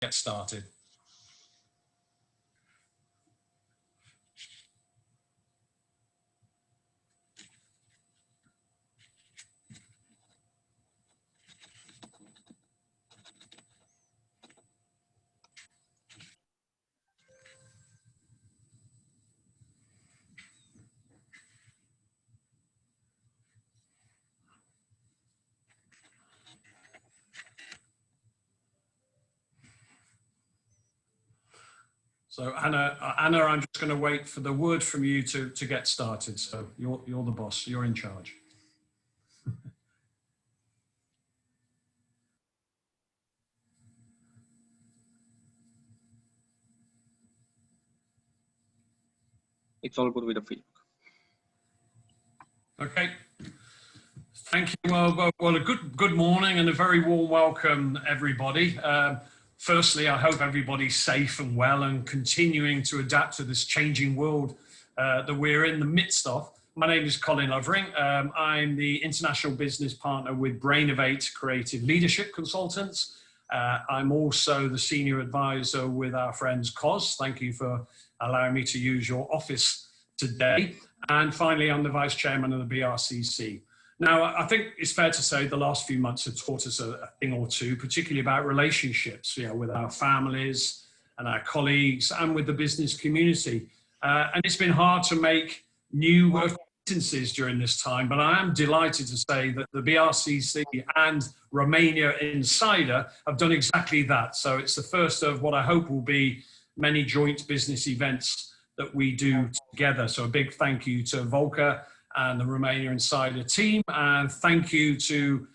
get started. So Anna, I'm just going to wait for the word from you to get started. So you're the boss, you're in charge. It's all good with the feedback. Okay. Thank you. Well, a good morning and a very warm welcome, everybody. Firstly, I hope everybody's safe and well and continuing to adapt to this changing world that we're in the midst of. My name is Colin Lovering. I'm the international business partner with Brainovate Creative Leadership Consultants. I'm also the senior advisor with our friends COS. Thank you for allowing me to use your office today. And finally, I'm the vice chairman of the BRCC. Now, I think it's fair to say the last few months have taught us a thing or two, particularly about relationships, with our families and our colleagues and with the business community. And it's been hard to make new acquaintances during this time, but I am delighted to say that the BRCC and Romania Insider have done exactly that. So it's the first of what I hope will be many joint business events that we do together. So a big thank you to Volker and the Romania Insider team, and thank you to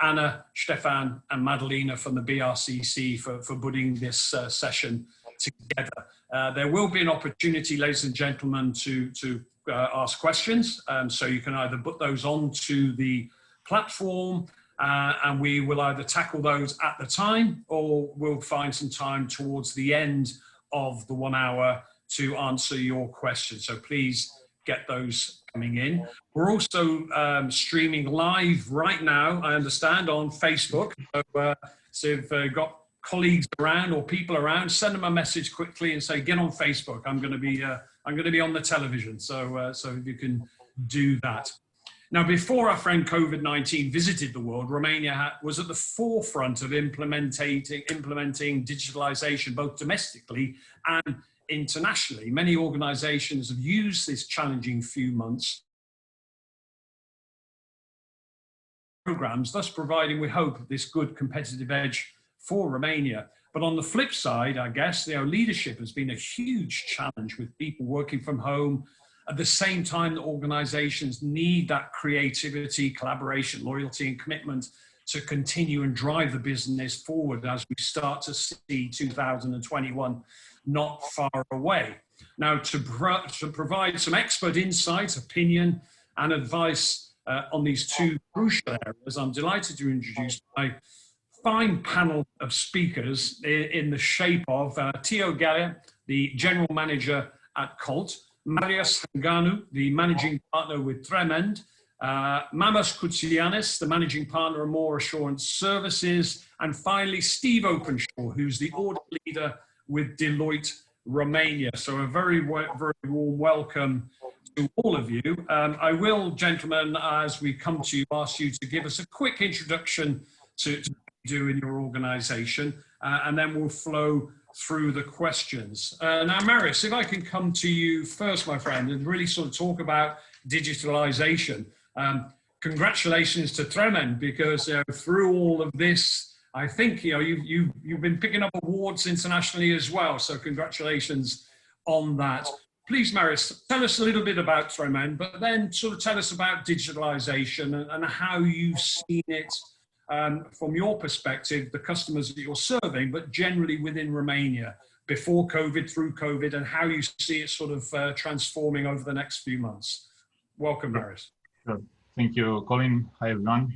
Anna, Stefan and Madalena from the BRCC for putting this session together. There will be an opportunity, ladies and gentlemen, to ask questions, so you can either put those onto the platform and we will either tackle those at the time or we'll find some time towards the end of the 1 hour to answer your questions. So please get those coming in. We're also streaming live right now, I understand, on Facebook. So if you've got colleagues around or people around, send them a message quickly and say, get on Facebook. I'm going to be on the television. So if you can do that. Now, before our friend COVID-19 visited the world, Romania was at the forefront of implementing digitalization, both domestically and internationally. Many organizations have used this challenging few months programs, thus providing, we hope, this good competitive edge for Romania. But on the flip side, I guess, leadership has been a huge challenge with people working from home. At the same time, the organizations need that creativity, collaboration, loyalty, and commitment to continue and drive the business forward as we start to see 2021 not far away. Now, to provide some expert insight, opinion, and advice on these two crucial areas, I'm delighted to introduce my fine panel of speakers in the shape of Teo Galia, the General Manager at Colt, Marius Hanganu, the Managing Partner with Tremend, Mamas Koutsianis, the Managing Partner of More Assurance Services, and finally Steve Openshaw, who's the Audit Leader with Deloitte Romania. So a very warm welcome to all of you. I will, gentlemen, as we come to you, ask you to give us a quick introduction to what you do in your organization, and then we'll flow through the questions. Now, Marius, if I can come to you first, my friend, and really sort of talk about digitalization. Congratulations to Tremend, because through all of this, I think you've been picking up awards internationally as well. So congratulations on that. Please, Marius, tell us a little bit about Tremend, but then sort of tell us about digitalization and how you've seen it from your perspective, the customers that you're serving, but generally within Romania, before COVID, through COVID, and how you see it sort of transforming over the next few months. Welcome, Marius. Sure. Thank you, Colin. Hi, everyone.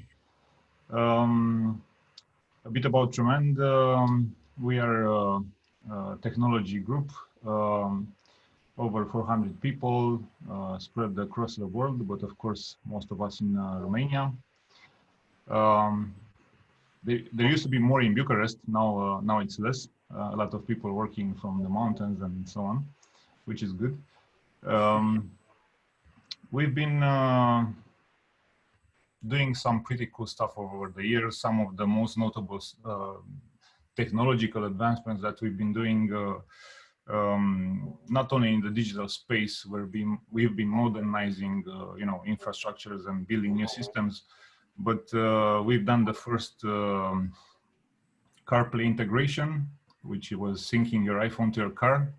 A bit about Tremend. We are a technology group, over 400 people spread across the world, but of course, most of us in Romania. There used to be more in Bucharest, now it's less. a lot of people working from the mountains and so on, which is good. We've been doing some pretty cool stuff over the years. Some of the most notable technological advancements that we've been doing, not only in the digital space, where we've been modernizing, infrastructures and building new systems, but we've done the first Carplay Integration, which was syncing your iPhone to your car.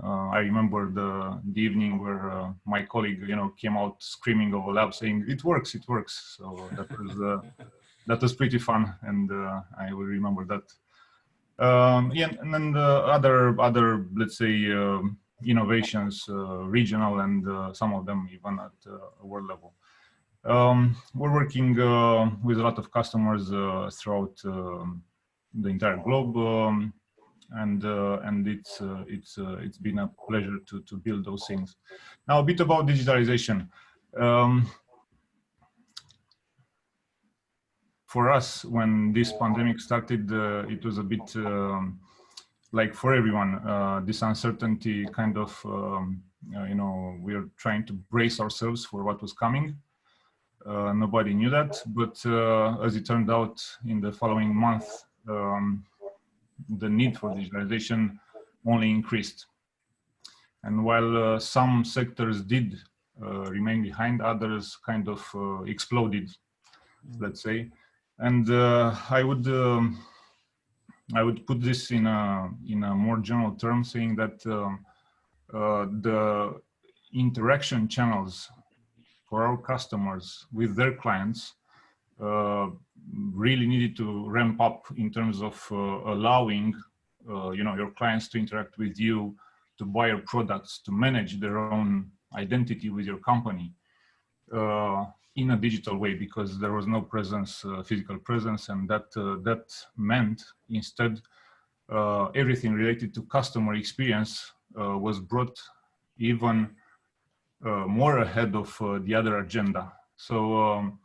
I remember the evening where my colleague, came out screaming over lab saying, "It works, it works." So that was pretty fun, and I will remember that. Yeah, and then the other, let's say, innovations, regional, and some of them even at a world level. We're working with a lot of customers throughout the entire globe. And it's been a pleasure to build those things. Now, a bit about digitalization. For us, when this pandemic started, it was a bit like for everyone, this uncertainty kind of, we are trying to brace ourselves for what was coming. Nobody knew that, but as it turned out, in the following month, the need for digitalization only increased. And while some sectors did remain behind, others kind of exploded, let's say. And I would put this in a more general term, saying that the interaction channels for our customers with their clients really needed to ramp up in terms of allowing your clients to interact with you, to buy your products, to manage their own identity with your company in a digital way, because there was no presence, physical presence, and that meant instead everything related to customer experience was brought even more ahead of the other agenda. So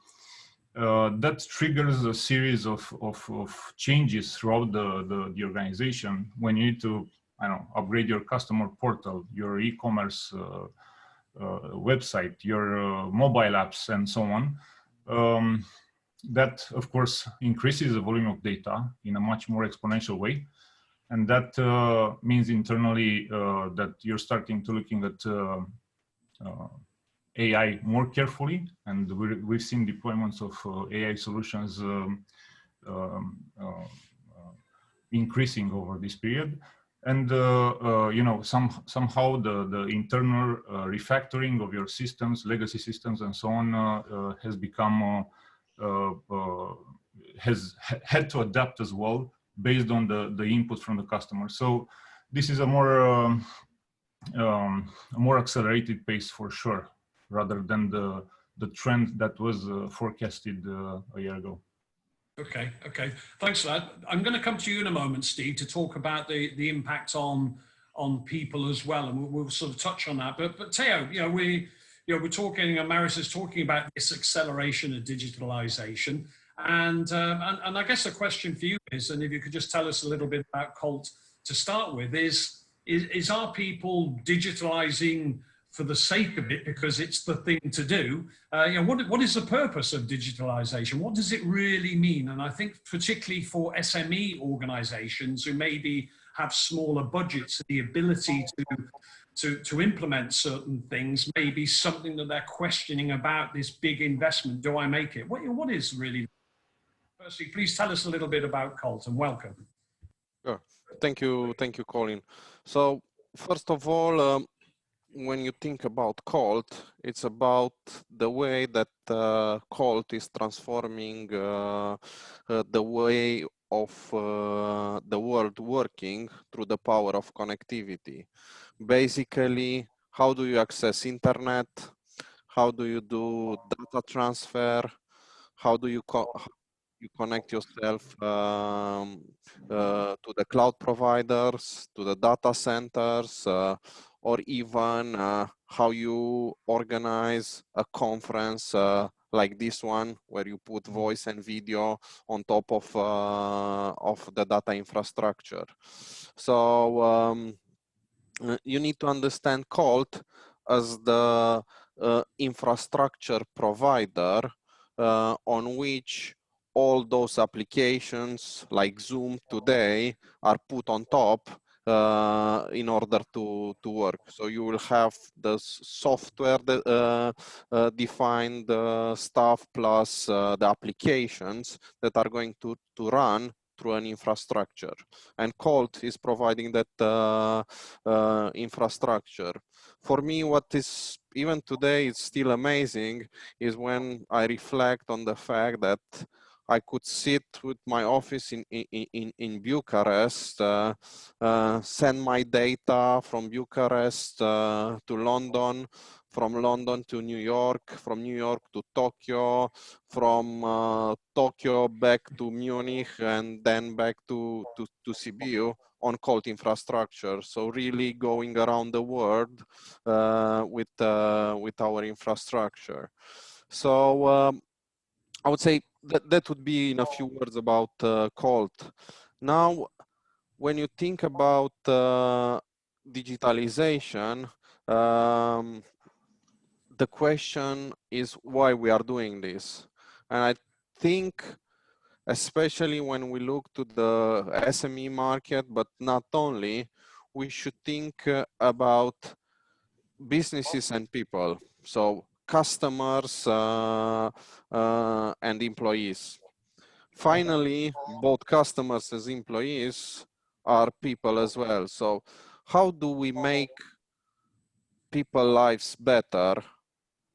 that triggers a series of changes throughout the organization when you need to, upgrade your customer portal, your e-commerce website, your mobile apps, and so on. That, of course, increases the volume of data in a much more exponential way. And that means internally that you're starting to looking at AI more carefully, and we've seen deployments of AI solutions increasing over this period. And somehow the internal refactoring of your systems, legacy systems, and so on has become has had to adapt as well based on the input from the customer. So this is a more accelerated pace for sure, rather than the trend that was forecasted a year ago. Okay. Thanks for that. I'm going to come to you in a moment, Steve, to talk about the impact on people as well, and we'll sort of touch on that. But Theo, we're talking, and Maris is talking about this acceleration of digitalization, and I guess the question for you is, and if you could just tell us a little bit about Colt to start with, is are people digitalizing for the sake of it because it's the thing to do? What is the purpose of digitalization? What does it really mean? And I think particularly for SME organizations who maybe have smaller budgets, the ability to implement certain things may be something that they're questioning about this big investment. Do I make it? What is really? Firstly, please tell us a little bit about Colt, and welcome. Sure. Thank you, Colin. So first of all, when you think about Colt, it's about the way that Colt is transforming the way of the world working through the power of connectivity. Basically, how do you access internet? How do you do data transfer? How do you connect yourself to the cloud providers, to the data centers, or even how you organize a conference like this one, where you put voice and video on top of the data infrastructure. So you need to understand Colt as the infrastructure provider on which all those applications like Zoom today are put on top in order to work. So you will have the software defined stuff plus the applications that are going to run through an infrastructure, and Colt is providing that infrastructure. For me, what is even today is still amazing is when I reflect on the fact that I could sit with my office in Bucharest, send my data from Bucharest to London, from London to New York, from New York to Tokyo, from Tokyo back to Munich, and then back to Sibiu on Colt infrastructure. So really going around the world with our infrastructure. So I would say that would be in a few words about Colt. Now, when you think about digitalization, the question is why we are doing this. And I think, especially when we look to the SME market, but not only, we should think about businesses and people. So customers and employees. Finally, both customers as employees are people as well. So how do we make people's lives better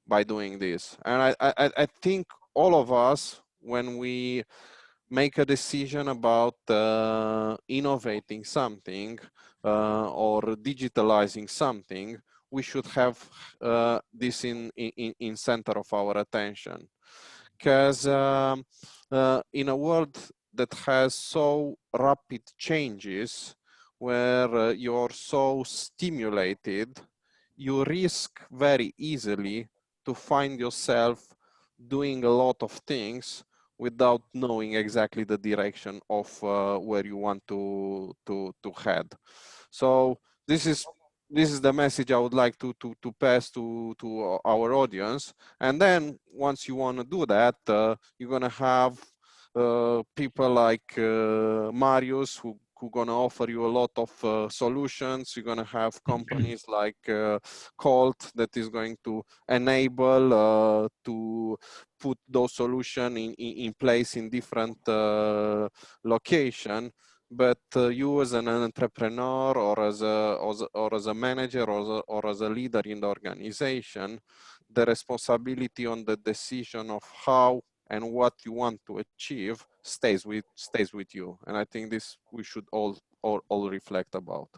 by doing this? And I think all of us, when we make a decision about innovating something or digitalizing something, we should have this in center of our attention. Because in a world that has so rapid changes, where you're so stimulated, you risk very easily to find yourself doing a lot of things without knowing exactly the direction of where you want to head. So this is the message I would like to pass to our audience. And then once you want to do that, you're gonna have people like Marius who gonna offer you a lot of solutions. You're gonna have companies like Colt that is going to enable to put those solutions in place in different location. But you as an entrepreneur or as a manager or as a leader in the organization, the responsibility on the decision of how and what you want to achieve stays with you. And I think this we should all reflect about.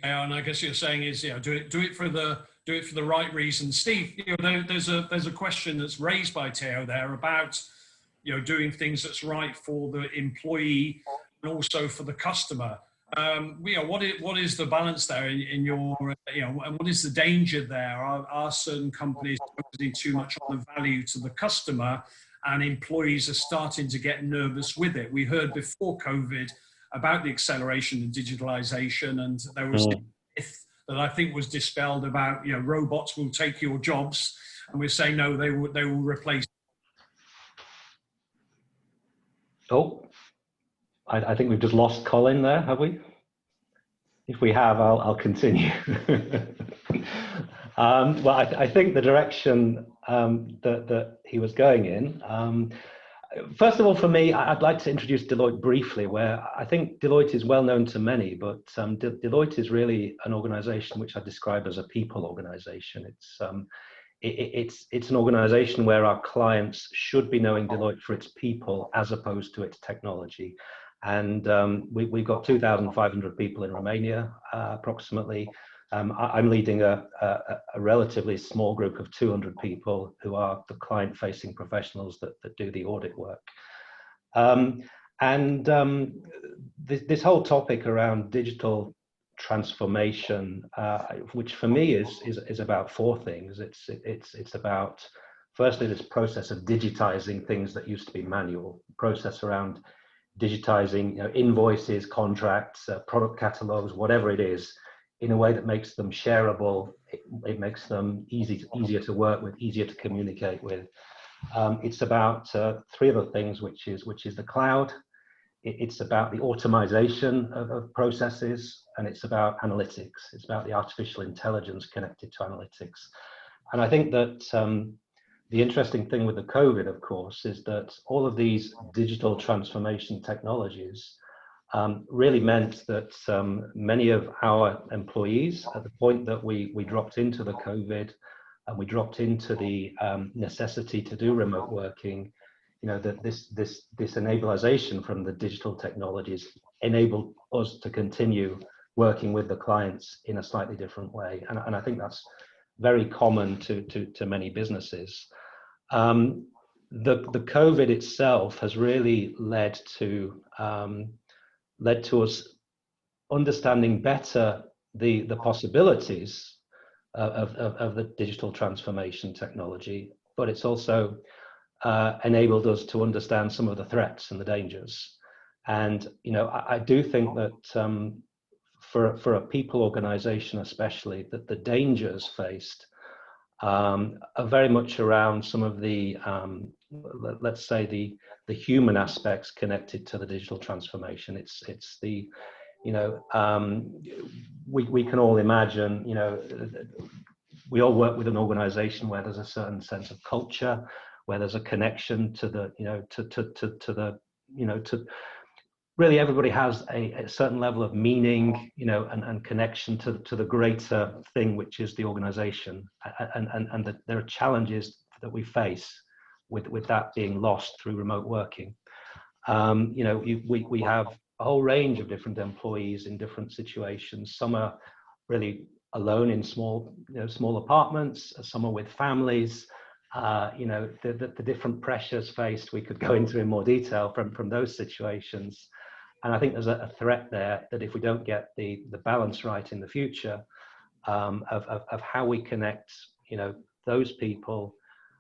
Yeah, and I guess you're saying is, do it for the right reason. Steve, there's a question that's raised by Theo there about doing things that's right for the employee and also for the customer. What is the balance there in your and what is the danger there? Are certain companies focusing too much on the value to the customer, and employees are starting to get nervous with it? We heard before COVID about the acceleration of digitalization, and there was this myth that I think was dispelled about robots will take your jobs, and we're saying no, they will replace. Oh, I think we've just lost Colin there, have we? If we have, I'll continue. Well, I think the direction that he was going in. First of all, for me, I'd like to introduce Deloitte briefly, where I think Deloitte is well known to many, but Deloitte is really an organization which I describe as a people organization. It's an organization where our clients should be knowing Deloitte for its people as opposed to its technology. And we've got 2,500 people in Romania, approximately. I'm leading a relatively small group of 200 people who are the client-facing professionals that do the audit work. This whole topic around digital transformation, which for me is about four things. It's about firstly, this process of digitizing things that used to be manual, process around digitizing invoices, contracts, product catalogs, whatever it is, in a way that makes them shareable. It makes them easier to work with, easier to communicate with. It's about three other things, which is the cloud. It's about the automation of processes, and it's about analytics. It's about the artificial intelligence connected to analytics. And I think that the interesting thing with the COVID, of course, is that all of these digital transformation technologies really meant that many of our employees, at the point that we dropped into the COVID and we dropped into the necessity to do remote working, that this enableization from the digital technologies enabled us to continue working with the clients in a slightly different way. And I think that's very common to many businesses. The COVID itself has really led to us understanding better the possibilities of the digital transformation technology, but it's also enabled us to understand some of the threats and the dangers. And I do think that for a people organization especially, that the dangers faced are very much around some of the let's say the human aspects connected to the digital transformation. It's the we can all imagine, we all work with an organization where there's a certain sense of culture, where there's a connection to the to really everybody has a certain level of meaning, and connection to the greater thing, which is the organization, and that there are challenges that we face with that being lost through remote working. We have a whole range of different employees in different situations. Some are really alone in small apartments. Some are with families. The different pressures faced, we could go into in more detail from those situations. And I think there's a threat there that if we don't get the balance right in the future, of how we connect, those people,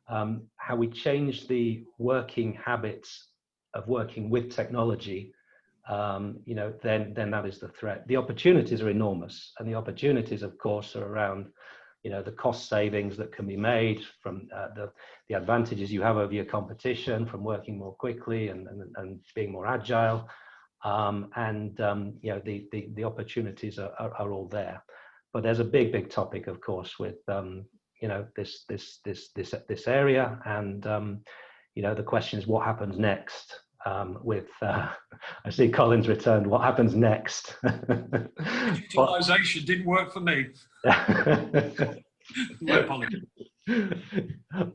how we change the working habits of working with technology, then that is the threat. The opportunities are enormous, and the opportunities, of course, are around, the cost savings that can be made from the advantages you have over your competition, from working more quickly and being more agile. The opportunities are all there, but there's a big topic, of course, with this area, and the question is what happens next with I see Colin's returned. What happens next? Digitalization didn't work for me. My apologies.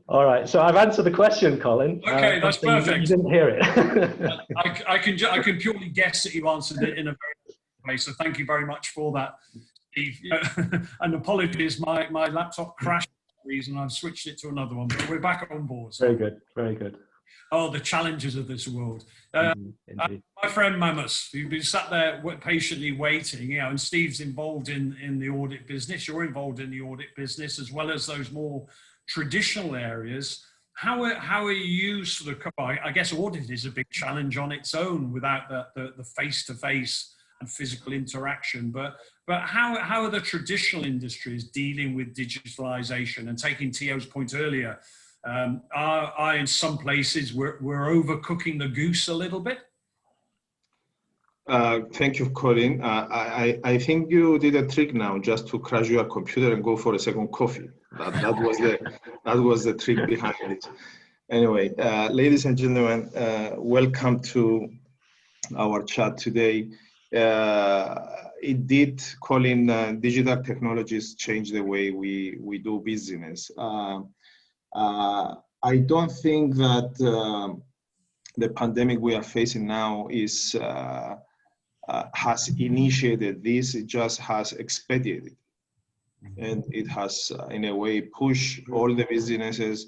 All right, so I've answered the question, Colin. Okay, that's perfect. You didn't hear it. I can purely guess that you answered it in a very good way. So thank you very much for that, Steve. And apologies, my laptop crashed for some reason. I've switched it to another one, but we're back on board. So. Very good, very good. Oh, the challenges of this world. My friend Mammoth, you've been sat there patiently waiting, and Steve's involved in the audit business. You're involved in the audit business as well as those more traditional areas. How are you sort of, I guess audit is a big challenge on its own without the face-to-face and physical interaction, but how are the traditional industries dealing with digitalization? And taking Tio's point earlier, are in some places we're overcooking the goose a little bit? Thank you, Colin. I think you did a trick now, just to crash your computer and go for a second coffee. That was the trick behind it. Anyway, ladies and gentlemen, welcome to our chat today. Indeed, Colin, digital technologies change the way we do business. I don't think that the pandemic we are facing now has initiated this. It just has expedited it, and it has, in a way, pushed all the businesses,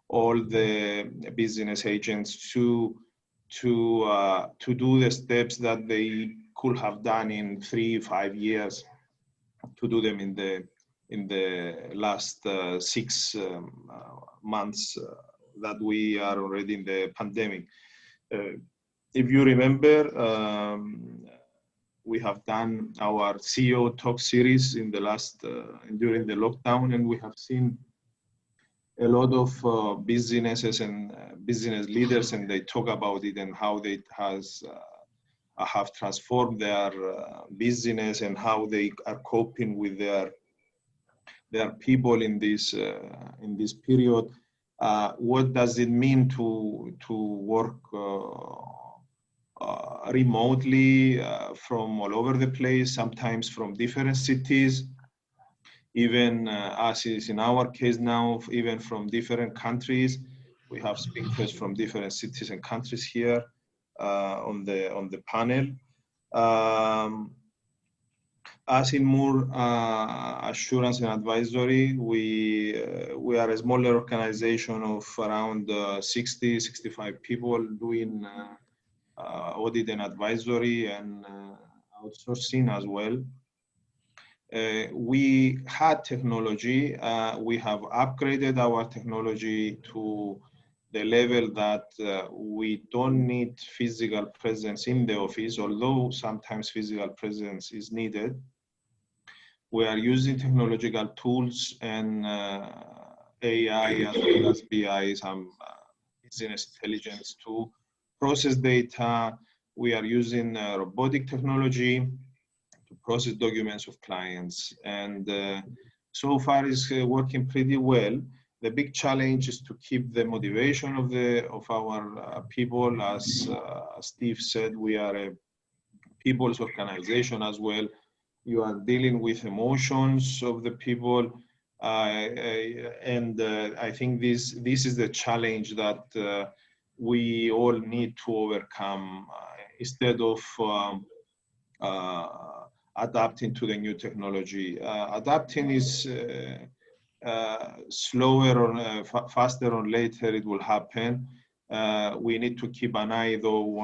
all the business agents to do the steps that they could have done in 3-5 years, to do them in last 6 months that we are already in the pandemic. If you remember, we have done our CEO talk series in the last during the lockdown, and we have seen a lot of businesses and business leaders, and they talk about it and how they have transformed their business and how they are coping with their people in this period. What does it mean to work remotely from all over the place, sometimes from different cities, even as is in our case now, even from different countries. We have speakers from different cities and countries here on the panel. As in more assurance and advisory, we are a smaller organization of around 65 people doing audit and advisory and outsourcing as well. We had technology. We have upgraded our technology to the level that we don't need physical presence in the office, although sometimes physical presence is needed. We are using technological tools and AI as well as BI, some business intelligence to process data. We are using robotic technology to process documents of clients, and so far is working pretty well. The big challenge is to keep the motivation of our people. As Steve said, we are a people's organization as well. You are dealing with emotions of the people, and I think this is the challenge that we all need to overcome instead of adapting to the new technology. Adapting is slower or faster or later it will happen. We need to keep an eye though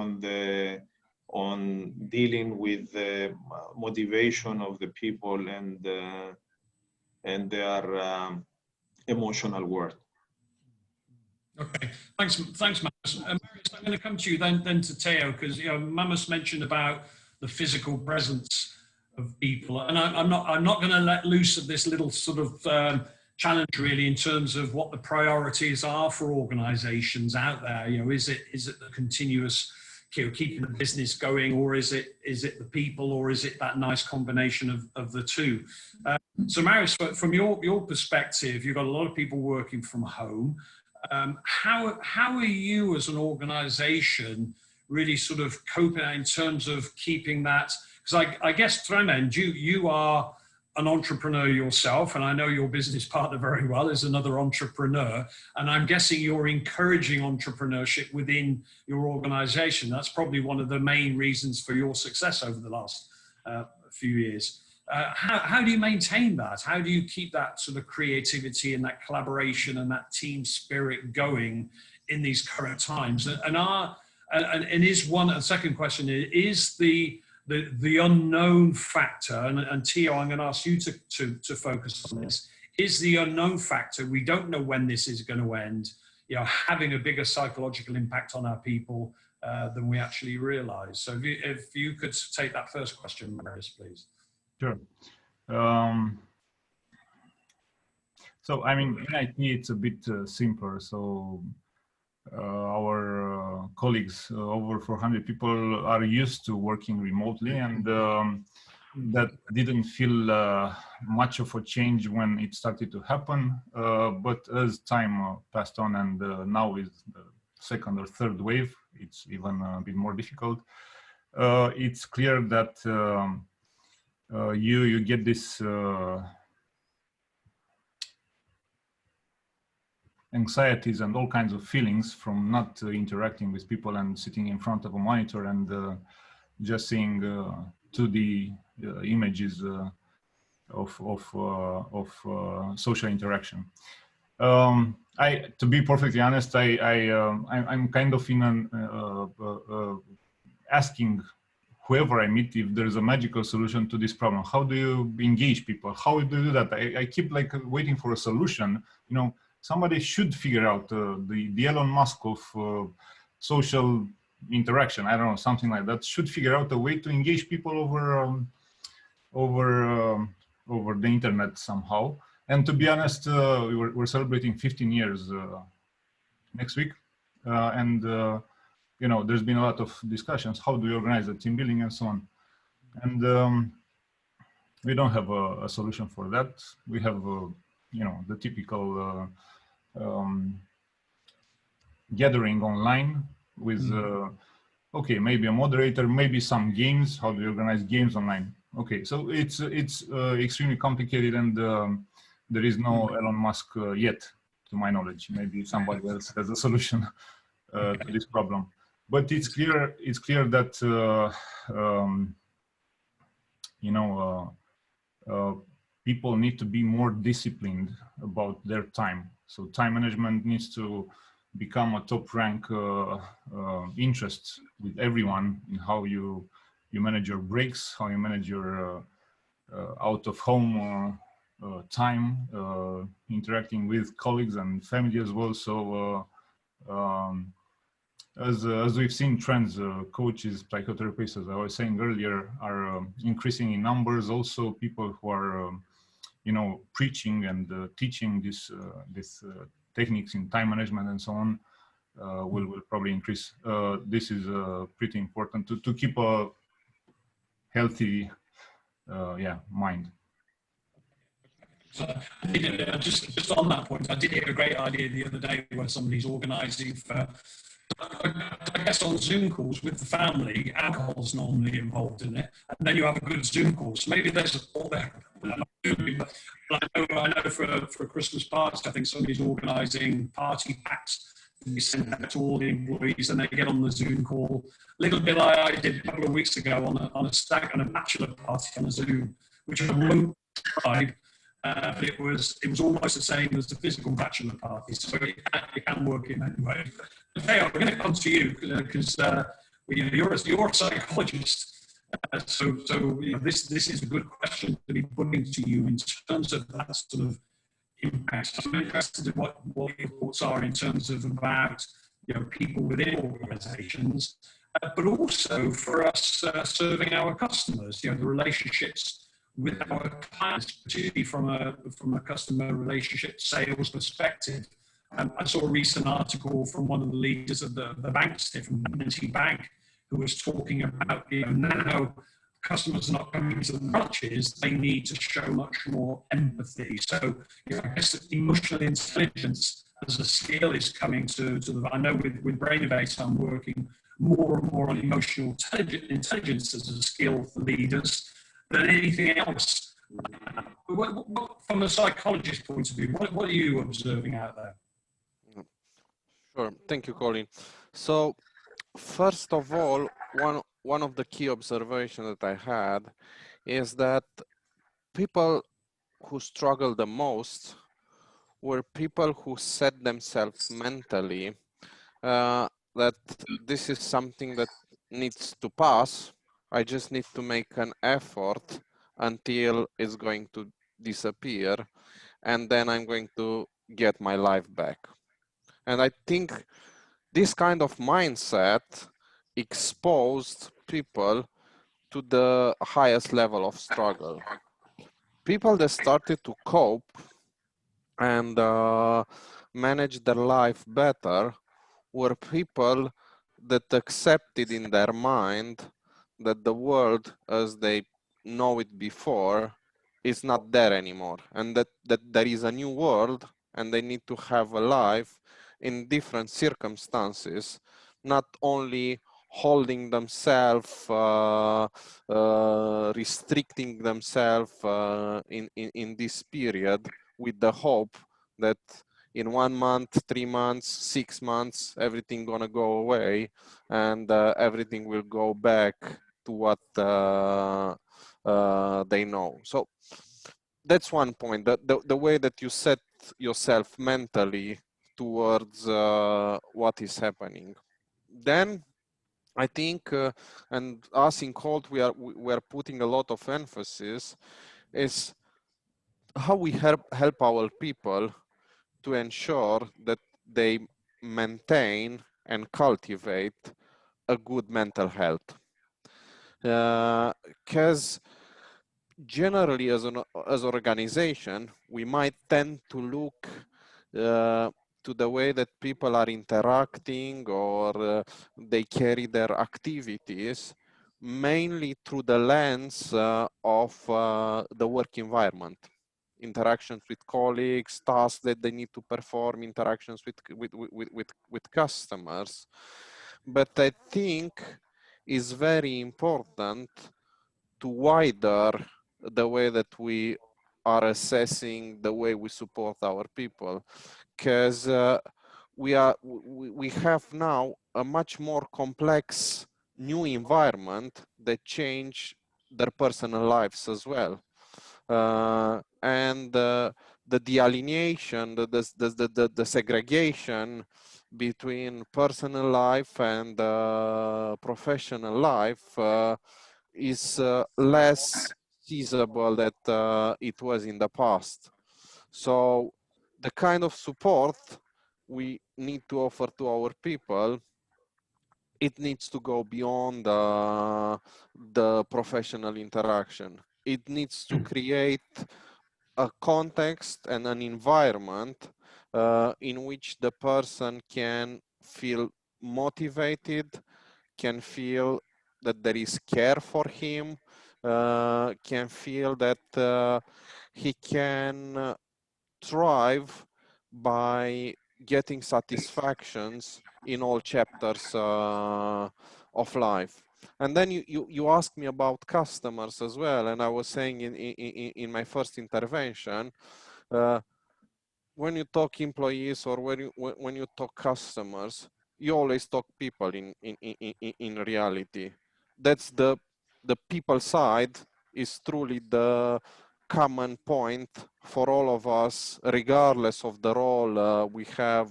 on dealing with the motivation of the people and their emotional world. Okay, thanks, Mamas. Marius, I'm going to come to you then to Theo, because Mamas mentioned about the physical presence of people, and I'm not going to let loose of this little sort of challenge really in terms of what the priorities are for organisations out there. Is it the continuous keeping the business going, or is it the people, or is it that nice combination of the two? So Marius, from your perspective, you've got a lot of people working from home. How are you as an organisation really sort of coping in terms of keeping that? Because I guess, Tremend, you are an entrepreneur yourself, and I know your business partner very well is another entrepreneur, and I'm guessing you're encouraging entrepreneurship within your organisation. That's probably one of the main reasons for your success over the last few years. How do you maintain that? How do you keep that sort of creativity and that collaboration and that team spirit going in these current times? And is one, a second question is the unknown factor, and Theo, I'm going to ask you to focus on this, is the unknown factor, we don't know when this is going to end, having a bigger psychological impact on our people than we actually realize. So if you could take that first question, Marius, please. Sure. So, I mean, in IT, it's a bit simpler. So our colleagues, over 400 people, are used to working remotely, and that didn't feel much of a change when it started to happen. But as time passed on, and now with the second or third wave, it's even a bit more difficult. It's clear that you get this anxieties and all kinds of feelings from not interacting with people and sitting in front of a monitor and just seeing 2D images of social interaction. To be perfectly honest, I'm kind of in an asking whoever I meet, if there's a magical solution to this problem. How do you engage people? How do you do that? I keep like waiting for a solution. You know, somebody should figure out the Elon Musk of social interaction. I don't know, something like that. Should figure out a way to engage people over the internet somehow. And to be honest, we're celebrating 15 years next week, you know, there's been a lot of discussions. How do you organize the team building and so on? And we don't have a solution for that. We have, you know, the typical gathering online with, okay, maybe a moderator, maybe some games. How do you organize games online? Okay, so it's extremely complicated, and there is no Elon Musk yet, to my knowledge. Maybe somebody else has a solution to this problem. But it's clear that you know, people need to be more disciplined about their time. So time management needs to become a top rank interest with everyone in how you manage your breaks, how you manage your out of home time, interacting with colleagues and family as well. So as we've seen trends, coaches, psychotherapists, as I was saying earlier, are increasing in numbers. Also, people who are, you know, preaching and teaching this techniques in time management and so on will probably increase. This is pretty important to keep a healthy, mind. So just on that point, I did hear a great idea the other day where somebody's organising for, I guess, on Zoom calls with the family. Alcohol's normally involved in it, and then you have a good Zoom call. So maybe there's a thought there. But I know for a Christmas party, I think somebody's organising party packs. You send that to all the employees, and they get on the Zoom call. A little bit like I did a couple of weeks ago on a stag and a bachelor party on a Zoom, which I won't describe. But it was almost the same as the physical bachelor party, so it can work in any way. Hey, I'm going to come to you because you're a psychologist, so you know, this is a good question to be putting to you in terms of that sort of impact. I'm interested in what your thoughts are in terms of about, you know, people within organisations, but also for us serving our customers. You know, the relationships with our clients, particularly from a customer relationship sales perspective. I saw a recent article from one of the leaders of the banks here, from M&T Bank, who was talking about, you know, now customers are not coming to the branches, they need to show much more empathy. So, you know, I guess that emotional intelligence as a skill is coming to the, I know with Brainovate, I'm working more and more on emotional intelligence as a skill for leaders than anything else. From a psychologist point of view, what are you observing out there? Sure, thank you, Colin. So first of all, one of the key observations that I had is that people who struggle the most were people who set themselves mentally that this is something that needs to pass. I just need to make an effort until it's going to disappear, and then I'm going to get my life back. And I think this kind of mindset exposed people to the highest level of struggle. People that started to cope and manage their life better were people that accepted in their mind that the world as they know it before is not there anymore, and that there is a new world and they need to have a life in different circumstances, not only holding themselves, restricting themselves in this period with the hope that in 1 month, 3 months, 6 months, everything gonna go away and everything will go back to what they know. So that's one point, the way that you set yourself mentally towards what is happening. Then I think, and us in Colt, we are putting a lot of emphasis is how we help our people to ensure that they maintain and cultivate a good mental health. Because generally, as organization, we might tend to look to the way that people are interacting or they carry their activities mainly through the lens of the work environment, interactions with colleagues, tasks that they need to perform, interactions with customers. But I think it's very important to wider the way that we are assessing the way we support our people, because we have now a much more complex new environment that change their personal lives as well. And the delineation, the segregation between personal life and professional life is less feasible that it was in the past. So the kind of support we need to offer to our people, it needs to go beyond the professional interaction. It needs to create a context and an environment in which the person can feel motivated, can feel that there is care for him, can feel that he can thrive by getting satisfactions in all chapters of life. And then you asked me about customers as well, and I was saying in my first intervention, when you talk employees or when you talk customers, you always talk people in reality. That's the people side is truly the common point for all of us, regardless of the role we have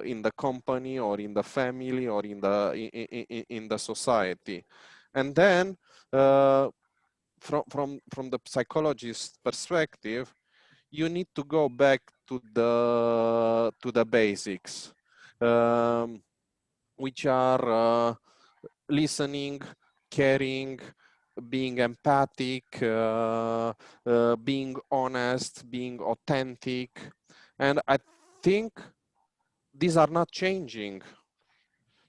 in the company or in the family or in the society. And then from the psychologist's perspective, you need to go back to the basics, which are listening, caring, being empathic, being honest, being authentic. And I think these are not changing,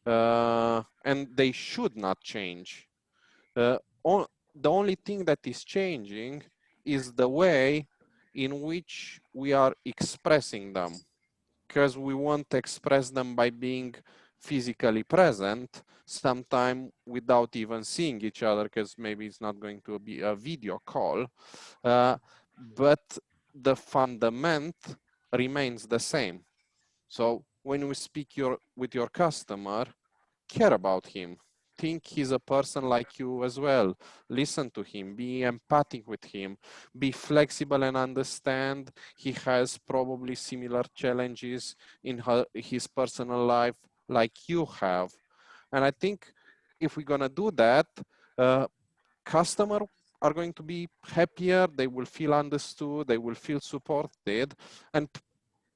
and they should not change. The only thing that is changing is the way in which we are expressing them, because we want to express them by being physically present, sometime without even seeing each other, because maybe it's not going to be a video call, but the fundament remains the same. So when we speak with your customer, care about him. Think he's a person like you as well. Listen to him, be empathic with him, be flexible and understand he has probably similar challenges in his personal life like you have. And I think if we're gonna do that, customers are going to be happier, they will feel understood, they will feel supported, and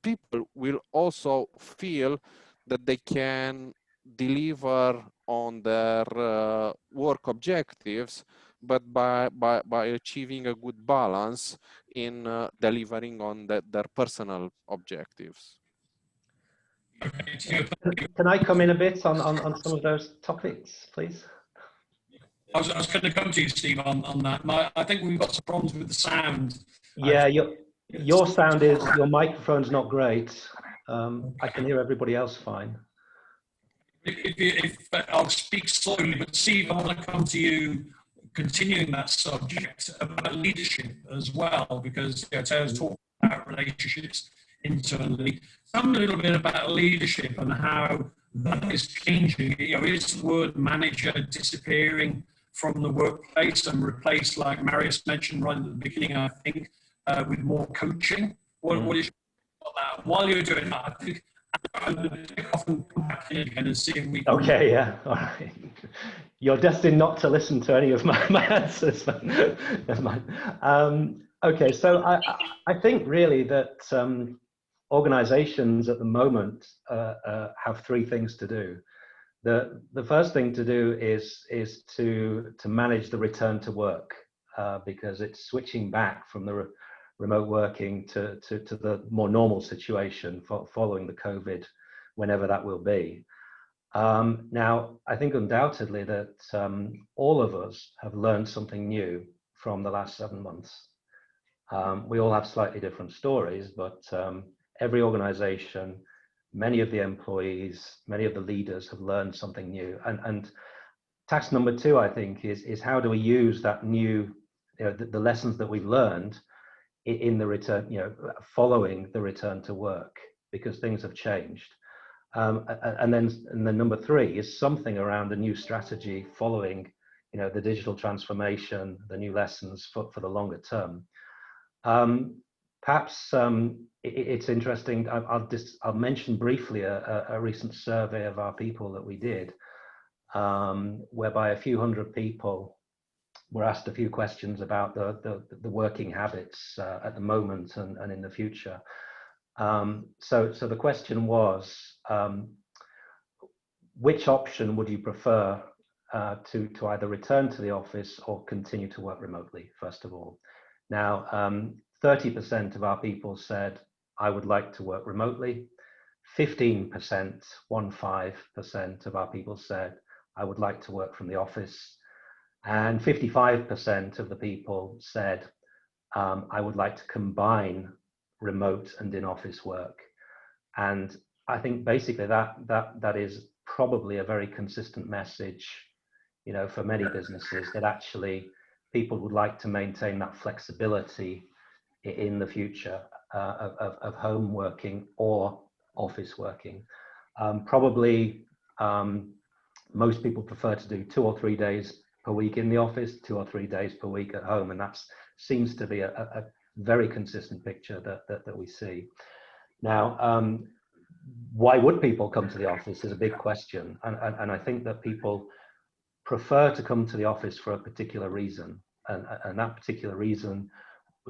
people will also feel that they can deliver on their work objectives, but by achieving a good balance in delivering on their personal objectives. Can I come in a bit on some of those topics, please? I was going to come to you, Steve, on that. I think we've got some problems with the sound. Yeah, your sound is, your microphone's not great. I can hear everybody else fine. If I'll speak slowly, but Steve, I want to come to you, continuing that subject about leadership as well, because Taylor's talking about relationships internally. Tell me a little bit about leadership and how that is changing. Is the word manager disappearing from the workplace and replaced, like Marius mentioned right at the beginning, I think, with more coaching? What is that? While you're doing that, I think I'm going to kick off and come back in again and see if we can... Okay, yeah, all right. You're destined not to listen to any of my answers. Never mind. Okay, so I think really that organizations at the moment have three things to do. The first thing to do is to manage the return to work, because it's switching back from the remote working to the more normal situation following the COVID, whenever that will be. Now, I think undoubtedly that all of us have learned something new from the last 7 months. We all have slightly different stories, but every organization, many of the employees, many of the leaders have learned something new. And task number 2, I think, is how do we use that new, the lessons that we've learned in the return, following the return to work, because things have changed. And then number 3 is something around a new strategy following, the digital transformation, the new lessons for the longer term. Perhaps it's interesting. I'll mention briefly a recent survey of our people that we did, whereby a few hundred people were asked a few questions about the working habits at the moment and in the future. So the question was, which option would you prefer to either return to the office or continue to work remotely, first of all? Now, 30% of our people said, I would like to work remotely. 15%, 15% of our people said, I would like to work from the office. And 55% of the people said, I would like to combine remote and in-office work. And I think basically that is probably a very consistent message, for many businesses, that actually people would like to maintain that flexibility in the future of home working or office working. Probably most people prefer to do 2 or 3 days per week in the office, 2 or 3 days per week at home, and that seems to be a very consistent picture that we see. Now, why would people come to the office is a big question, and I think that people prefer to come to the office for a particular reason, and that particular reason,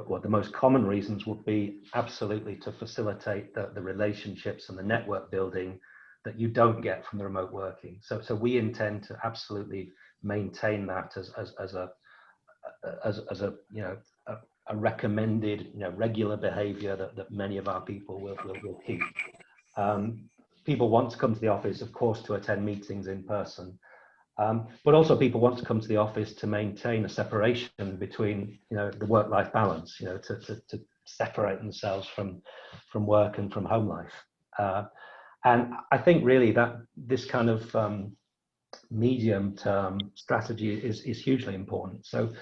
well, the most common reasons would be absolutely to facilitate the relationships and the network building that you don't get from the remote working. So we intend to absolutely maintain that as a recommended, recogular behavior that many of our people will keep. People want to come to the office, of course, to attend meetings in person, but also people want to come to the office to maintain a separation between, the work-life balance, to separate themselves from work and from home life. And I think really that this kind of medium-term strategy is hugely important. So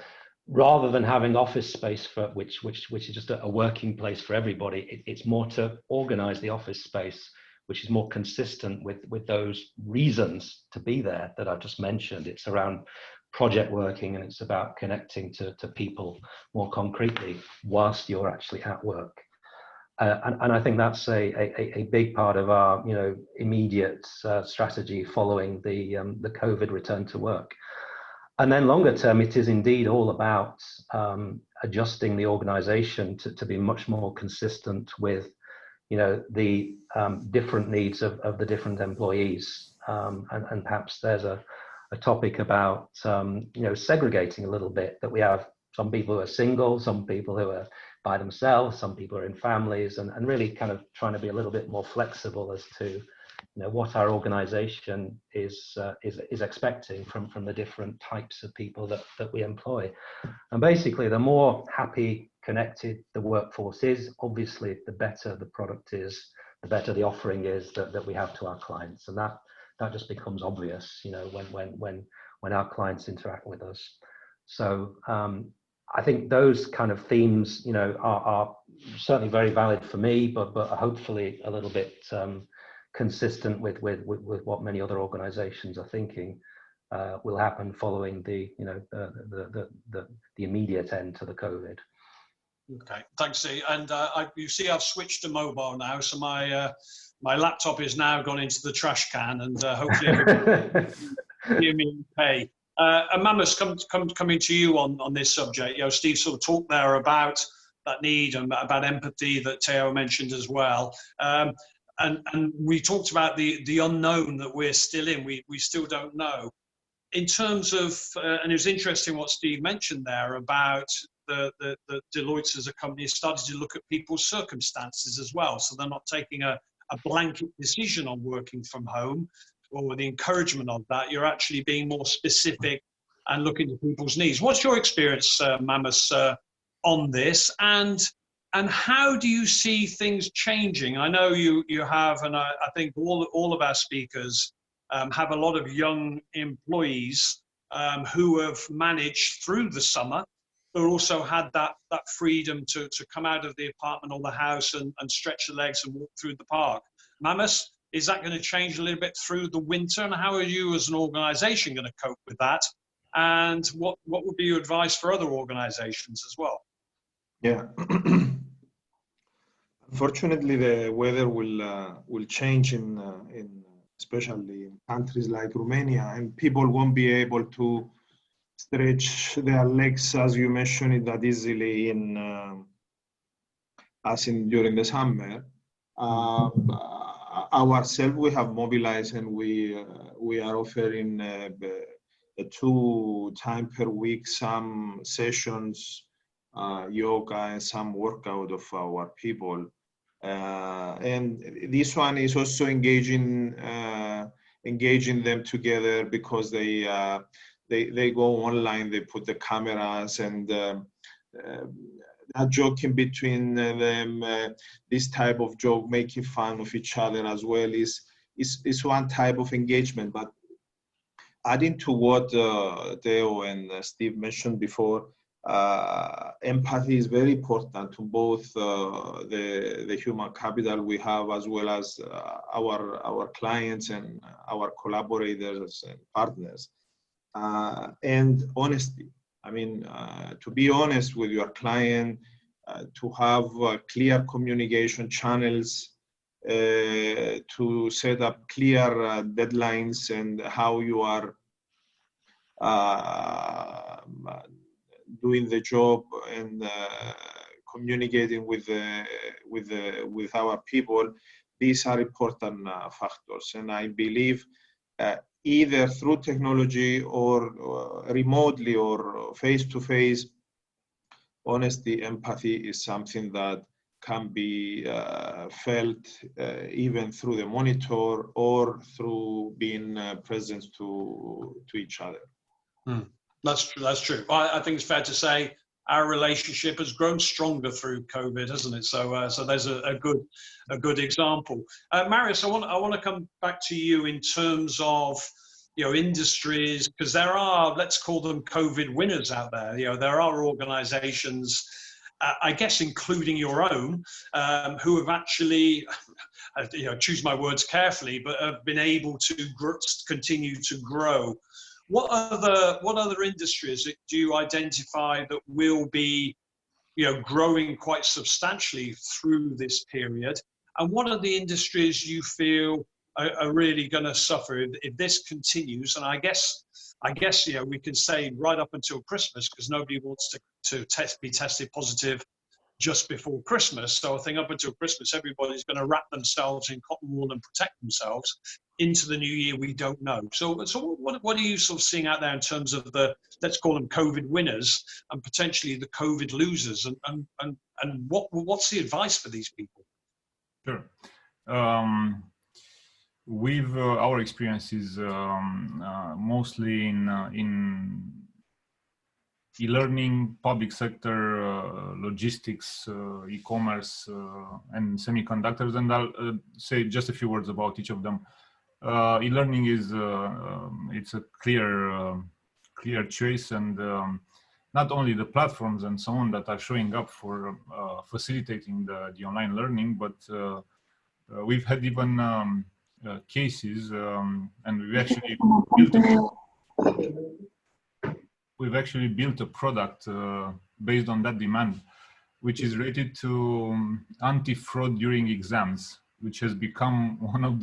rather than having office space for which is just a working place for everybody, it's more to organize the office space which is more consistent with those reasons to be there that I've just mentioned. It's around project working, and it's about connecting to people more concretely whilst you're actually at work. And I think that's a big part of our immediate strategy following the COVID return to work. And then longer term, it is indeed all about adjusting the organization to be much more consistent with the different needs of the different employees. And perhaps there's a topic about segregating a little bit, that we have some people who are single, some people who are by themselves, some people are in families, and really kind of trying to be a little bit more flexible as to what our organization is expecting from the different types of people that we employ. And basically, the more happy, connected the workforce is, obviously the better the product is, the better the offering is that we have to our clients. And that just becomes obvious, when our clients interact with us. So I think those kind of themes, are certainly very valid for me, but hopefully a little bit consistent with what many other organizations are thinking will happen following the immediate end to the COVID. Okay, thanks, Steve. And you see I've switched to mobile now, so my my laptop is now gone into the trash can, and hopefully everybody hear me okay. And Mamas, coming to you on this subject. Steve sort of talked there about that need and about empathy that Theo mentioned as well. And we talked about the unknown that we're still in. We still don't know. In terms of, and it was interesting what Steve mentioned there about the Deloitte as a company has started to look at people's circumstances as well. So they're not taking a blanket decision on working from home or the encouragement of that. You're actually being more specific and looking at people's needs. What's your experience, Mamas, on this? And how do you see things changing? I know you have, and I think all of our speakers have a lot of young employees who have managed through the summer, but also had that freedom to come out of the apartment or the house and stretch their legs and walk through the park. Mamas, is that going to change a little bit through the winter? And how are you as an organization going to cope with that? And what would be your advice for other organizations as well? Yeah. Unfortunately, the weather will change in especially in countries like Romania, and people won't be able to stretch their legs, as you mentioned it, that easily as in during the summer. Ourselves, we have mobilized, and we are offering 2 times per week some sessions, yoga, and some workout of our people. And this one is also engaging them together, because they go online, they put the cameras, and joking between them, this type of joke, making fun of each other as well, is one type of engagement. But adding to what Theo and Steve mentioned before, empathy is very important to both the human capital we have, as well as our clients and our collaborators and partners. And honesty. I mean, to be honest with your client, to have clear communication channels, to set up clear deadlines, and how you are doing the job, and communicating with our people. These are important factors, and I believe either through technology or remotely or face-to-face, honesty, empathy is something that can be felt even through the monitor or through being present to each other. That's true. That's true. I think it's fair to say our relationship has grown stronger through COVID, hasn't it? So there's a good example. Marius, I want to come back to you in terms of industries, because there are, let's call them COVID winners out there. There are organizations, I guess including your own, who have actually, choose my words carefully, but have been able to continue to grow. What other industries do you identify that will be, growing quite substantially through this period? And what are the industries you feel are really going to suffer if this continues? And I guess we can say right up until Christmas, because nobody wants to be tested positive just before Christmas. So I think up until Christmas, everybody's going to wrap themselves in cotton wool and protect themselves. Into the new year, we don't know. So what are you sort of seeing out there in terms of the, let's call them COVID winners, and potentially the COVID losers, and what's the advice for these people? Sure. With our experiences, mostly in e-learning, public sector, logistics, e-commerce, and semiconductors, and I'll say just a few words about each of them. E-learning is it's a clear choice, and not only the platforms and so on that are showing up for facilitating the online learning, but we've had even cases, and we've actually built a product based on that demand, which is related to anti-fraud during exams. which has become one of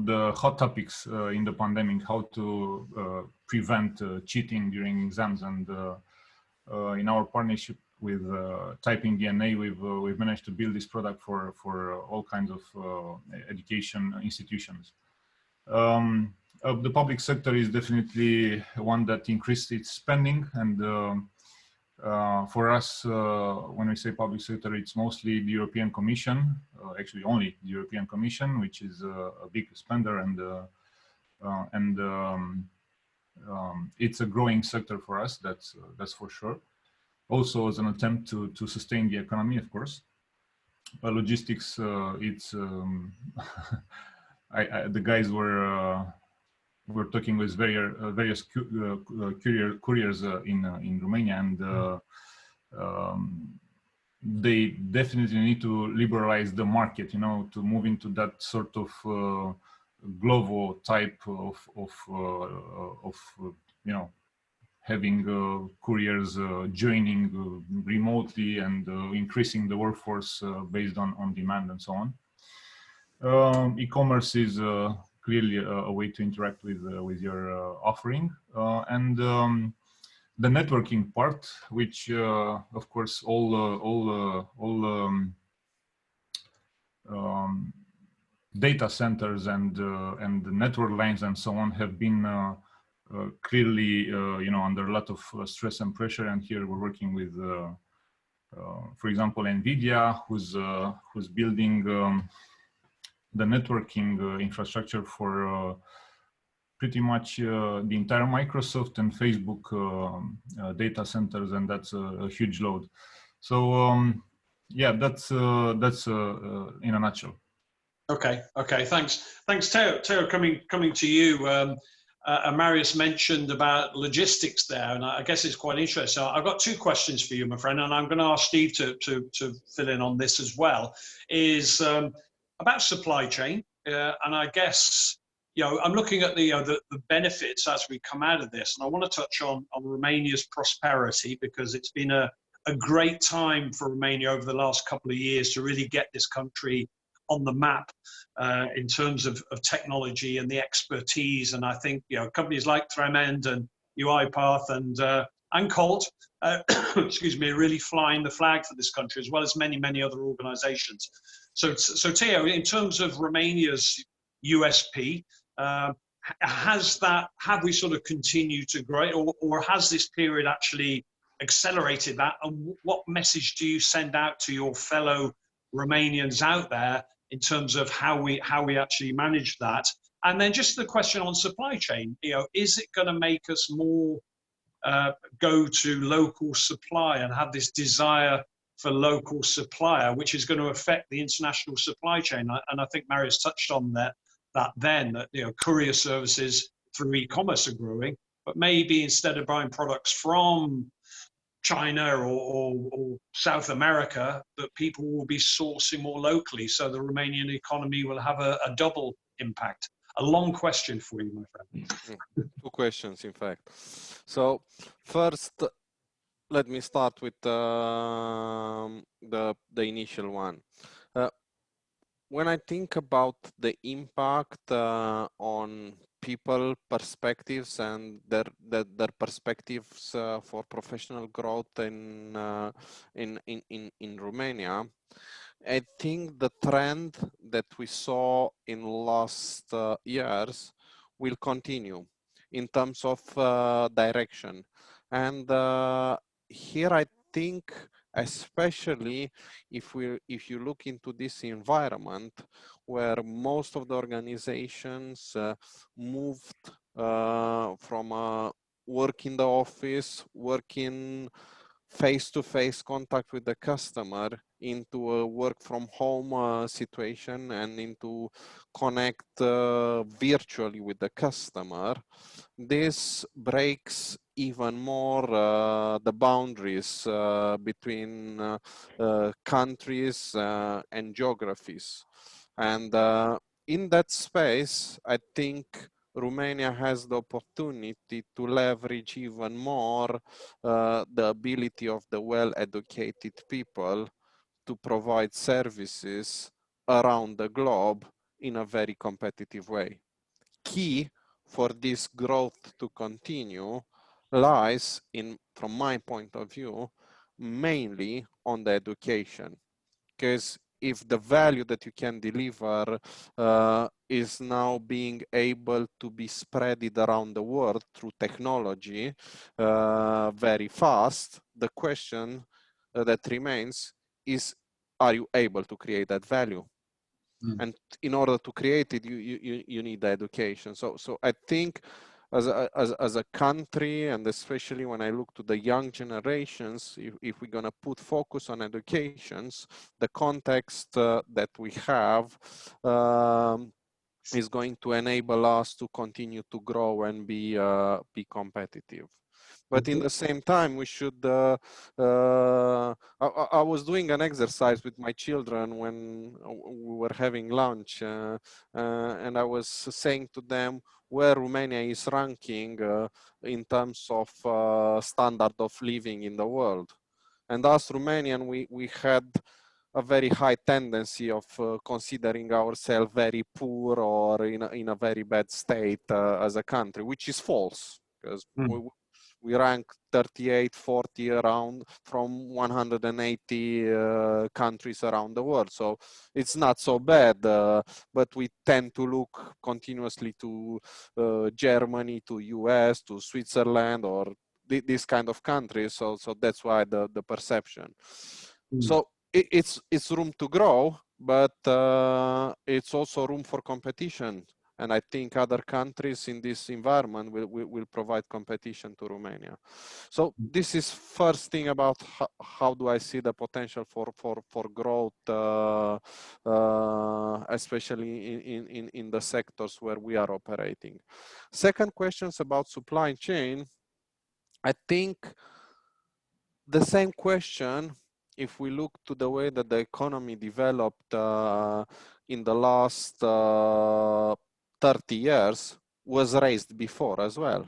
the hot topics in the pandemic, how to prevent cheating during exams. And in our partnership with Typing DNA, we've managed to build this product for all kinds of education institutions. The public sector is definitely one that increased its spending, and for us, when we say public sector, it's mostly the European Commission, actually only the European Commission, which is a big spender, and it's a growing sector for us. That's for sure. Also, as an attempt to sustain the economy, of course. Logistics, it's the guys were talking with various couriers in Romania, and they definitely need to liberalize the market, you know, to move into that sort of global type of you know, having couriers joining remotely and increasing the workforce based on demand and so on. E-commerce is clearly a way to interact with your offering, and the networking part, which of course all data centers and the network lines and so on have been clearly you know, under a lot of stress and pressure. And here we're working with for example, NVIDIA, who's building the networking infrastructure for pretty much the entire Microsoft and Facebook data centers, and that's a huge load. So yeah, that's in a nutshell. Okay, thanks, Theo. Coming to you. Marius mentioned about logistics there, and I guess it's quite interesting. I've got two questions for you, my friend, and I'm going to ask Steve to fill in on this as well. Is about supply chain, and I guess, you know, I'm looking at the benefits as we come out of this, and I want to touch on Romania's prosperity, because it's been a great time for Romania over the last couple of years to really get this country on the map in terms of technology and the expertise. And I think, you know, companies like Tremend and UiPath and Colt, excuse me, are really flying the flag for this country, as well as many other organizations. So Theo, in terms of Romania's USP, have we sort of continued to grow, or has this period actually accelerated that? And what message do you send out to your fellow Romanians out there in terms of how we actually manage that? And then just the question on supply chain, you know, is it going to make us more go to local supply and have this desire for local supplier, which is going to affect the international supply chain? And I think Marius touched on that you know, courier services through e-commerce are growing, but maybe instead of buying products from China or South America, that people will be sourcing more locally, so the Romanian economy will have a double impact. A long question for you, my friend. Two questions, in fact. So first, let me start with the initial one. When I think about the impact on people perspectives and their perspectives for professional growth in Romania, I think the trend that we saw in last years will continue in terms of direction. And here I think, especially if you look into this environment where most of the organizations moved from work in the office, working face-to-face contact with the customer, into a work from home situation, and into connect virtually with the customer, this breaks even more the boundaries between countries and geographies. And in that space, I think Romania has the opportunity to leverage even more the ability of the well-educated people to provide services around the globe in a very competitive way. Key for this growth to continue lies in, from my point of view, mainly on the education. Because if the value that you can deliver is now being able to be spreaded around the world through technology very fast, the question that remains is, are you able to create that value? And in order to create it, you need the education. So I think as a country, and especially when I look to the young generations, if we're going to put focus on educations, the context that we have is going to enable us to continue to grow and be competitive. But in the same time, we should, I was doing an exercise with my children when we were having lunch, and I was saying to them where Romania is ranking in terms of standard of living in the world. And as Romanian, we had a very high tendency of considering ourselves very poor or in a very bad state as a country, which is false, because we rank 38, 40 around from 180 countries around the world. So it's not so bad, but we tend to look continuously to Germany, to US, to Switzerland, or this kind of countries. So that's why the perception. So it's room to grow, but it's also room for competition. And I think other countries in this environment will provide competition to Romania. So this is first thing about how do I see the potential for growth, especially in the sectors where we are operating. Second question is about supply chain. I think the same question, if we look to the way that the economy developed in the last 30 years, was raised before as well.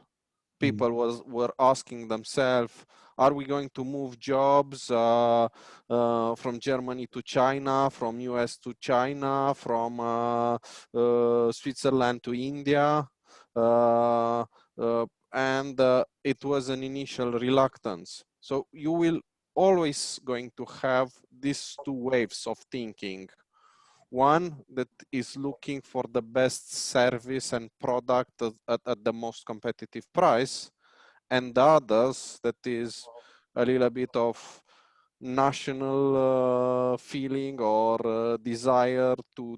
People were asking themselves, are we going to move jobs from Germany to China, from US to China, from Switzerland to India? And it was an initial reluctance. So you will always going to have these two waves of thinking. One that is looking for the best service and product at the most competitive price, and the others that is a little bit of national feeling or desire to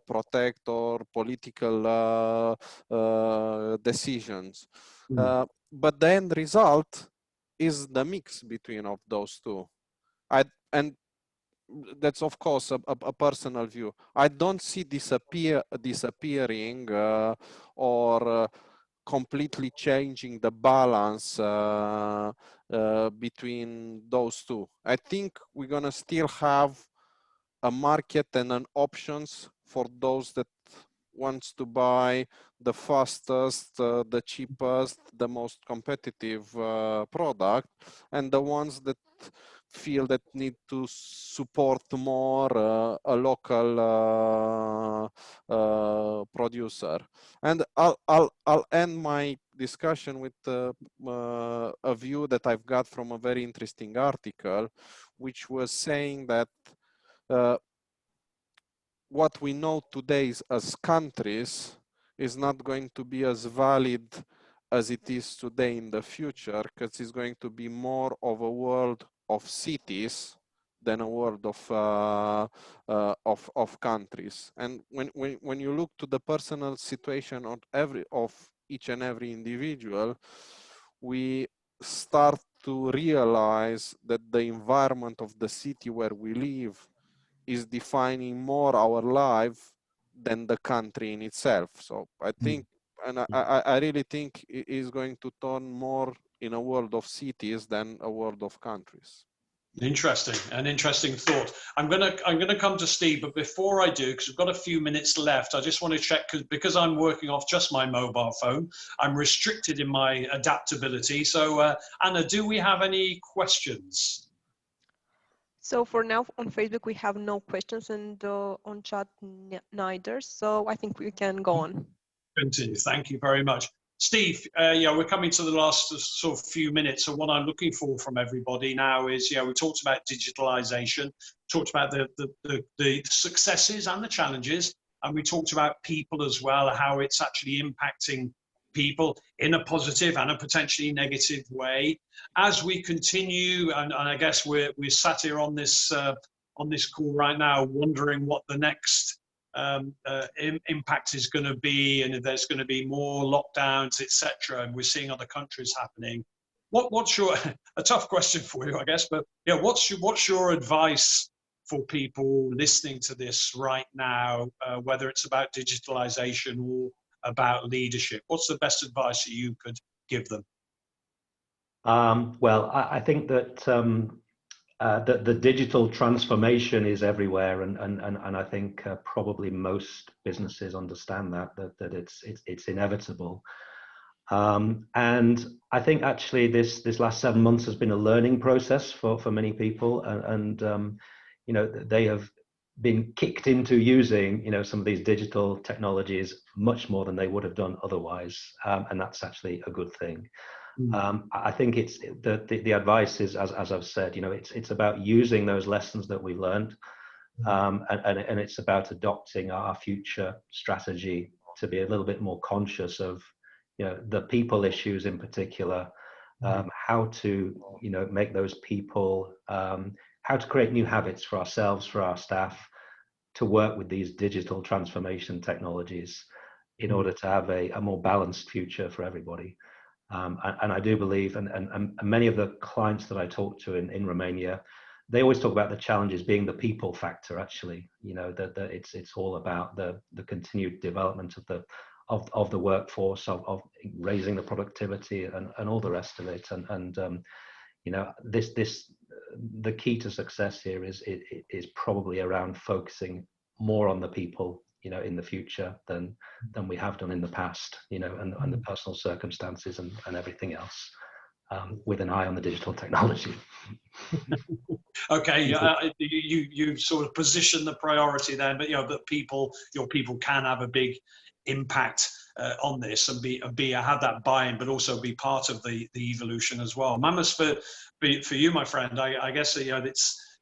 protect or political decisions. But the end result is the mix between of those two. And that's of course a personal view. I don't see disappearing or completely changing the balance between those two. I think we're gonna still have a market and an options for those that wants to buy the fastest, the cheapest, the most competitive product, and the ones that feel that need to support more a local producer. And I'll end my discussion with a view that I've got from a very interesting article, which was saying that what we know today as countries is not going to be as valid as it is today in the future, because it's going to be more of a world of cities than a world of countries. And when you look to the personal situation of each and every individual, we start to realize that the environment of the city where we live is defining more our life than the country in itself. So I think, and I really think it is going to turn more in a world of cities than a world of countries. Interesting, an interesting thought. I'm gonna come to Steve, but before I do, because we've got a few minutes left, I just want to check, because I'm working off just my mobile phone, I'm restricted in my adaptability. So Anna, do we have any questions? So for now on Facebook, we have no questions, and on chat neither. So I think we can go on. Continue. Thank you very much. Steve, yeah, we're coming to the last sort of few minutes. So what I'm looking for from everybody now is, yeah, we talked about digitalization, talked about the successes and the challenges, and we talked about people as well, how it's actually impacting people in a positive and a potentially negative way. As we continue, and I guess we're sat here on this call right now, wondering what the next impact is going to be, and if there's going to be more lockdowns, etc. And we're seeing other countries happening. What's your a tough question for you, I guess, but yeah, what's your advice for people listening to this right now, whether it's about digitalization or about leadership? What's the best advice that you could give them? Well, I think that the digital transformation is everywhere, and I think probably most businesses understand that it's inevitable. And I think actually this last 7 months has been a learning process for many people, and you know, they have been kicked into using, you know, some of these digital technologies much more than they would have done otherwise, and that's actually a good thing. I think it's the advice is, as I've said, you know, it's about using those lessons that we learned, and it's about adopting our future strategy to be a little bit more conscious of, you know, the people issues in particular, how to, you know, make those people, how to create new habits for ourselves, for our staff, to work with these digital transformation technologies in order to have a more balanced future for everybody. And I do believe, and many of the clients that I talk to in Romania, they always talk about the challenges being the people factor. Actually, you know, that it's all about the continued development of the workforce, of raising the productivity and all the rest of it. And you know, the key to success here is probably around focusing more on the people, you know, in the future than we have done in the past, you know, and the personal circumstances and everything else, with an eye on the digital technology. Okay, you sort of position the priority there, but you know, but your people can have a big impact on this and have that buy-in, but also be part of the evolution as well. Mamas, for you, my friend, I guess, you know,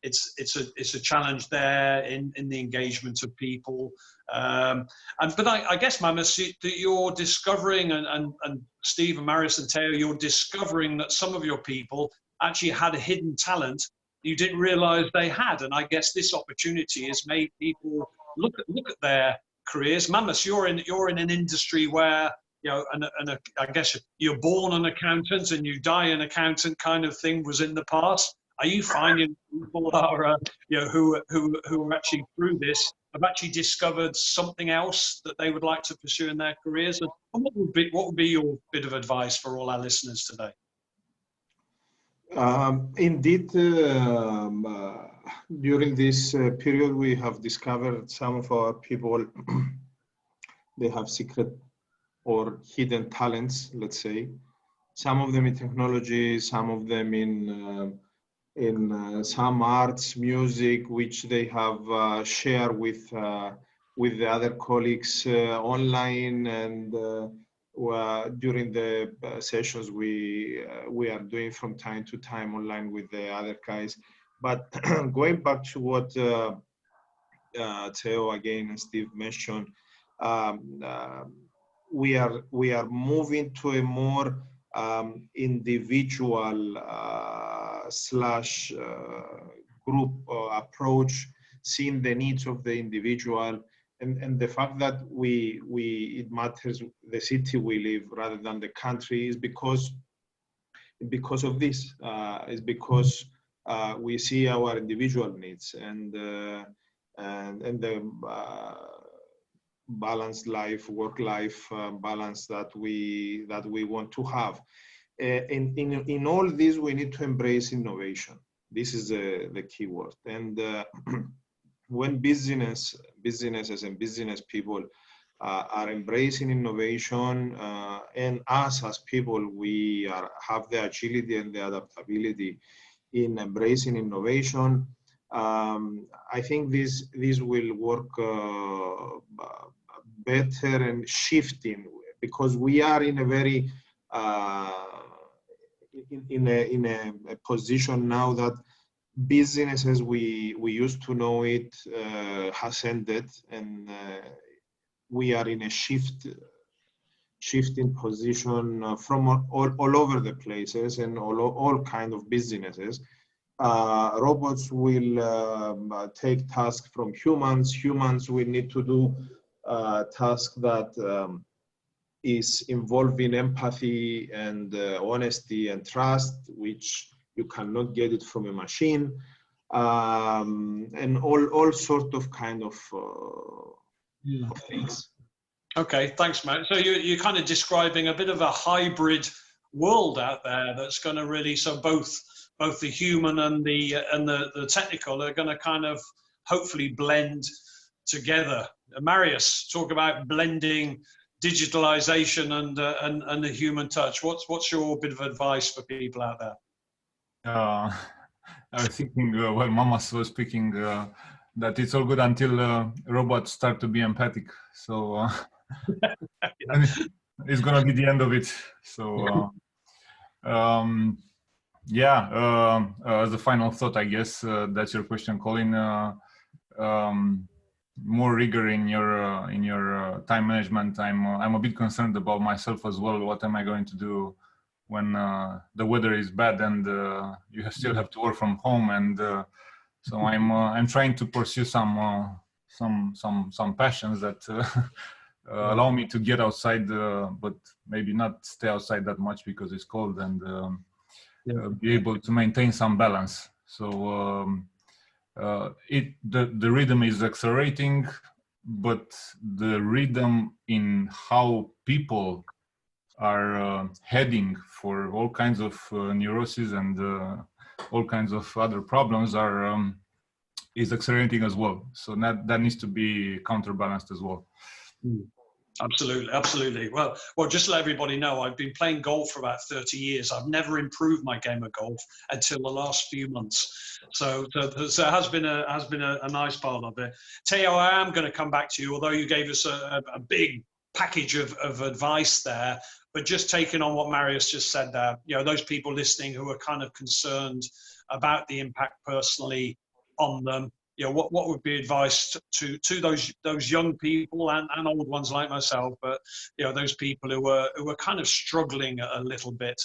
it's a challenge there in the engagement of people, but I guess, Mamas, that you're discovering, and Steve and Marius and Theo, you're discovering that some of your people actually had a hidden talent you didn't realize they had, and I guess this opportunity has made people look at their careers. Mamas, you're in an industry where, you know, and I guess you're born an accountant and you die an accountant kind of thing was in the past. Are you finding people are, you know, who are actually through this have actually discovered something else that they would like to pursue in their careers? And what would be your bit of advice for all our listeners today? Indeed, during this period, we have discovered some of our people, they have secret or hidden talents, let's say. Some of them in technology, some of them in some arts, music, which they have shared with the other colleagues online, and during the sessions we are doing from time to time online with the other guys. But going back to what Theo again and Steve mentioned, we are moving to a more individual slash group approach, seeing the needs of the individual, and the fact that it matters the city we live rather than the country is because of this. Is because we see our individual needs and the balanced life, work-life balance that we want to have. In all this, we need to embrace innovation. This is the key word. And when businesses and business people are embracing innovation, and us as people, we have the agility and the adaptability in embracing innovation, I think this will work better and shifting, because we are in a very in a position now that business as we used to know it has ended, and we are in a shifting position from all over the places and all kind of businesses. Robots will take tasks from humans. Humans will need to do tasks that is involving empathy and honesty and trust, which you cannot get it from a machine, and all sort of kind of things. Okay, thanks, Matt. So you're kind of describing a bit of a hybrid world out there that's going to really, so both the human and the technical are going to kind of hopefully blend together. Marius, talk about blending digitalization and the human touch. What's your bit of advice for people out there? I was thinking while Mamas was speaking that it's all good until robots start to be empathic. So it's gonna be the end of it. So yeah, as a final thought, I guess that's your question, Colin. More rigor in your time management. I'm a bit concerned about myself as well. What am I going to do when the weather is bad and you still have to work from home? And so I'm trying to pursue some passions that allow me to get outside, but maybe not stay outside that much because it's cold, and be able to maintain some balance. So the rhythm is accelerating, but the rhythm in how people are heading for all kinds of neuroses and all kinds of other problems is accelerating as well. So that needs to be counterbalanced as well. Absolutely, absolutely. Well, just to let everybody know, I've been playing golf for about 30 years. I've never improved my game of golf until the last few months. So it has been a nice part of it. Theo, I am going to come back to you, although you gave us a big package of advice there. But just taking on what Marius just said there, those people listening who are kind of concerned about the impact personally on them. What would be advice to those young people and old ones like myself, but those people who are kind of struggling a little bit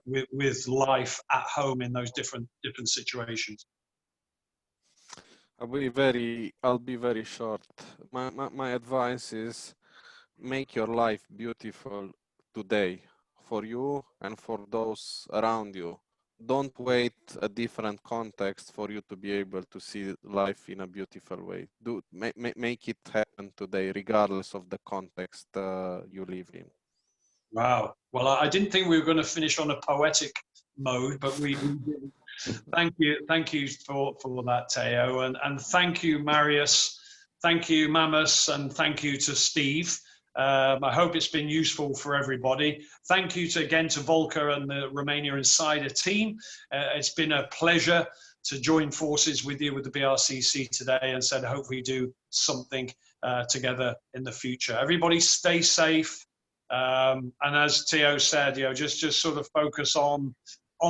with life at home in those different situations? I'll be very short. My advice is make your life beautiful today for you and for those around you. Don't wait a different context for you to be able to see life in a beautiful way. Make it happen today, regardless of the context you live in. Wow. Well, I didn't think we were going to finish on a poetic mode, but we did. Thank you for that, Theo, and thank you, Marius. Thank you, Mamas, and thank you to Steve. I hope it's been useful for everybody. Thank you again to Volker and the Romania Insider team. It's been a pleasure to join forces with you with the BRCC today, and said hopefully do something together in the future. Everybody stay safe. And as Theo said, just sort of focus on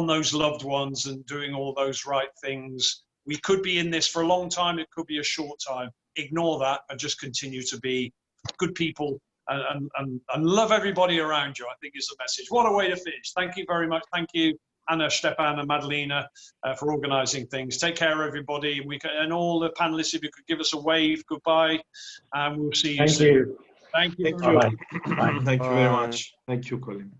those loved ones and doing all those right things. We could be in this for a long time. It could be a short time. Ignore that and just continue to be good people and love everybody around you, I think is the message. What a way to finish. Thank you very much. Thank you, Anna, Stepan, and Madalena for organizing things. Take care, everybody. And all the panelists, if you could give us a wave, goodbye, and we'll see you soon. Thank you. Thank you. Bye. Thank you very much. Thank you, Colin.